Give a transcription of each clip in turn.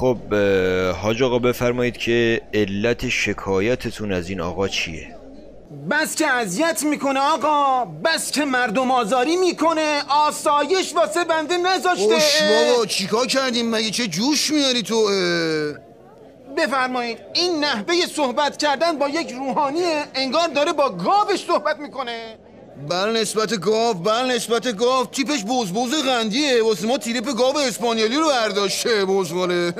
خب حاج آقا بفرمایید که علت شکایتتون از این آقا چیه؟ بس که اذیت میکنه آقا، بس که مردم آزاری میکنه، آسایش واسه بنده نذاشته. اوش بابا چیکار کردیم مگه؟ چه جوش میاری تو؟ بفرمایید این نحوه صحبت کردن با یک روحانیه، انگار داره با گاوش صحبت میکنه. بر نسبت گاو تیپش بزبز قندیه، واسه ما تریپ گاو اسپانیایی رو برداشته بزغاله.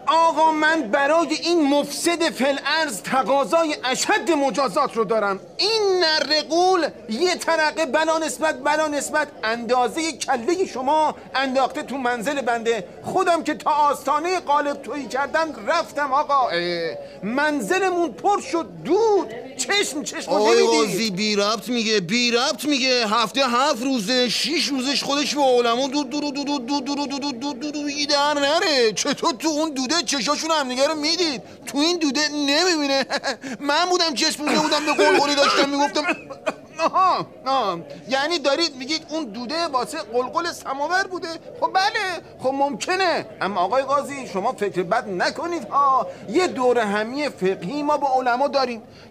آقا من برای این مفسد فی‌الارض تقاضای اشد مجازات رو دارم. این نرقول یه ترقه بلا نسبت اندازه کله شما انداخته تو منزل بنده. خودم که تا آستانه قالب تویی کردن رفتم آقا، منزلمون پر شد دود. چشم آقای قاضی بی ربط میگه هفته 7 روزه 6 روزش خودش به عالمون دود در نره. چطور تو اون دوده چشاشون همدیگه رو میدید، تو این دوده نمیبینه؟ من بودم چشمونده بودم به قلقلی داشتم میگفتم. آها یعنی دارید میگید اون دوده واسه قلقل سماور بوده؟ خب بله، خب ممکنه، اما آقای قاضی شما فکر بد نکنید ها. یه دوره همی فقهی ما با علما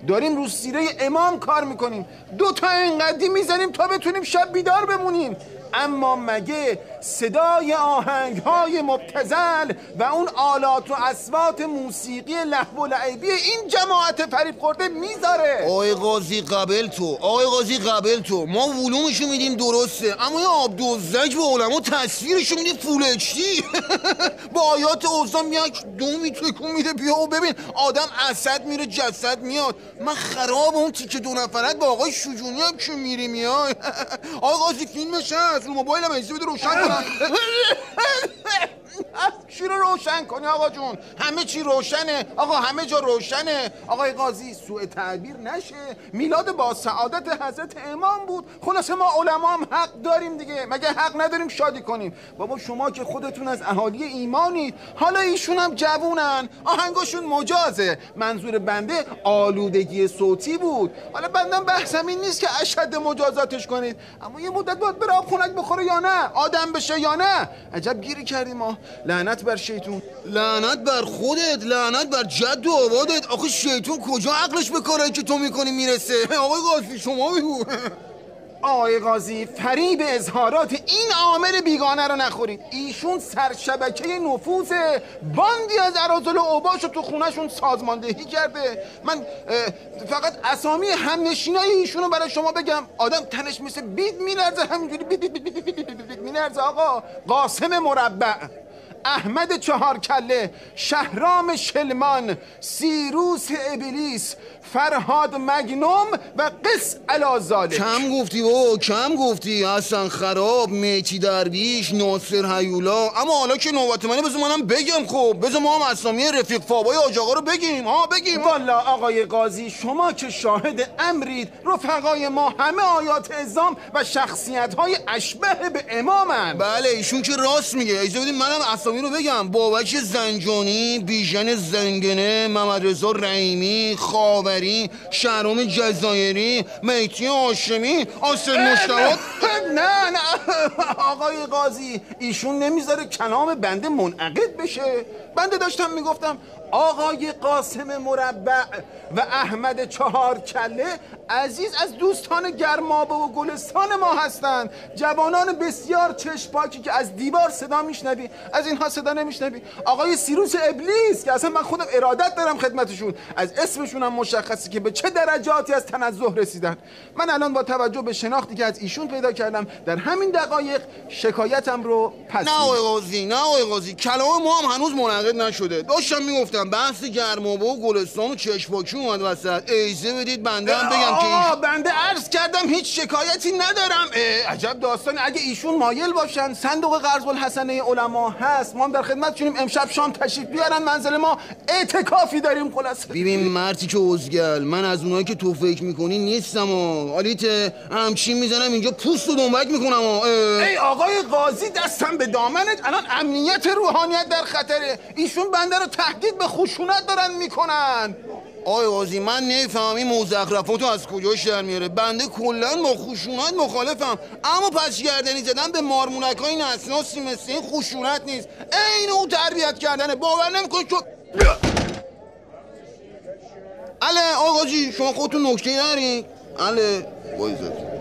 داریم رو سیره امام کار میکنیم، 2 تا اینقدی میزنیم تا بتونیم شب بیدار بمونیم. اما مگه صدای آهنگ‌های مبتذل و اون آلات و اصوات موسیقی لهو و لعبی این جماعت فریب خورده میذاره؟ آقای قاضی قبل تو ما ولومشو میدیم درسته، اما یه آبدوزک به علما تصویرشو میدیم فول اچ دی. با آیات اوزان یک دومی تکون میده. بیا و ببین آدم اسد میره جسد میاد. من خراب اون تیکه 2 نفرت با آقای شجونی هم که میری میای. آقای قاضی فیلمش هست رو موبایلم اجازه بده روشن کنم. چی رو روشن کنی آقا جون؟ همه چی روشنه آقا، همه جا روشنه. آقای قاضی سوء تعبیر نشه، میلاد با سعادت حضرت امام بود. خلاصه ما علما هم حق داریم دیگه، مگه حق نداریم شادی کنیم؟ بابا شما که خودتون از اهالی ایمانید، حالا ایشون هم جوونن، آهنگاشون مجازه. منظور بنده آلودگی صوتی بود. حالا بندم بحثم این نیست که اشد مجازاتش کنید، اما یه مدت باید بره آب خنک بخوره یا نه، آدم بشه یا نه. عجب گیری کردیم ما. لعنت بر شیطون، لعنت بر خودت، لعنت بر جد و آبادت. آخه شیطون کجا عقلش به کارایی که تو میکنی میرسه؟ آقای قاضی شما بگو. آقای قاضی فریب اظهارات این عامل بیگانه رو نخورید. ایشون سرشبکه نفوذ باندی از اراذل و اوباش رو تو خونهشون سازماندهی کرده. من فقط اسامی همنشینای ایشون رو برای شما بگم. آدم تنش مثل بید میلرزه، همینجوری بید میلرزه. آقا قاسم مربع، احمد چهارکله، شهرام شلمان، سیروس ابلیس، فرهاد مگنوم و قس علازالک. کم گفتی حسن خراب، میتی درویش، ناصر هیولا. اما حالا که نوبت منه بذار منم بگم. خب بذار ما هم اسامی رفیق فابای آج آقا رو بگیم. بگیم. والا آقای قاضی شما که شاهد امرید، رفقای ما همه آیات اعظام و شخصیت‌های اشبه به امامن. بله ایشون که راست میگه. اجازه بدید منم اسامی رو بگم. بابک زنجانی، بیژن زنگنه، محمد رضا رحیمی، خاوری، شهرام جزایری، مهدی هاشمی، آصر مشتاق. نه آقای قاضی ایشون نمیذاره کلام بنده منعقد بشه. بنده داشتم میگفتم آقای قاسم مربع و احمد چهارکله عزیز از دوستان گرمابه و گلستان ما هستند. جوانان بسیار چشم‌پاکی که از دیوار صدا میشنوی، از اینها صدا نمیشنوی. آقای سیروس ابلیس که اصلا من خودم ارادت دارم خدمتشون، از اسمشون هم مشخصی که به چه درجاتی از تنزه رسیدن. من الان با توجه به شناختی که از ایشون پیدا کردم در همین دقایق شکایتم رو پس نه آقای قاضی کلام ما هم هنوز منعقد نشده. داشتم میگفتم بحث گرمابه و گلستان و چشم‌پاکی اومد وسط. اجازه بدید بنده هم بگم که بنده عرض کردم هیچ شکایتی ندارم. عجب داستانی. اگه ایشون مایل باشن صندوق قرض الحسنه علما هست، ما هم در خدمتشونیم. امشب شام تشریف بیارن منزل ما، اعتکافی داریم. خلاص ببین مرتی که عزگل، من از اونایی که تو فکر میکنی نیستم. حالیت همچین میزنم اینجا پوست و دنبک میکنم. ای آقای قاضی دستم به دامنت، الان امنیت روحانیت در خطره. ایشون بنده رو تهدید به خشونت دارن میکنن. آقای قاضی من نفهمم این مزخرفاتو از کجاش در میاره. بنده کلا با خشونت مخالفم، اما پس گردنی زدن به مارمونکای نسناسی مثل این خشونت نیست، عین اون تربیت کردنه. باور نمیکنی که اله آقا قاضی شما خودتون نکته دارین؟ اله وایزد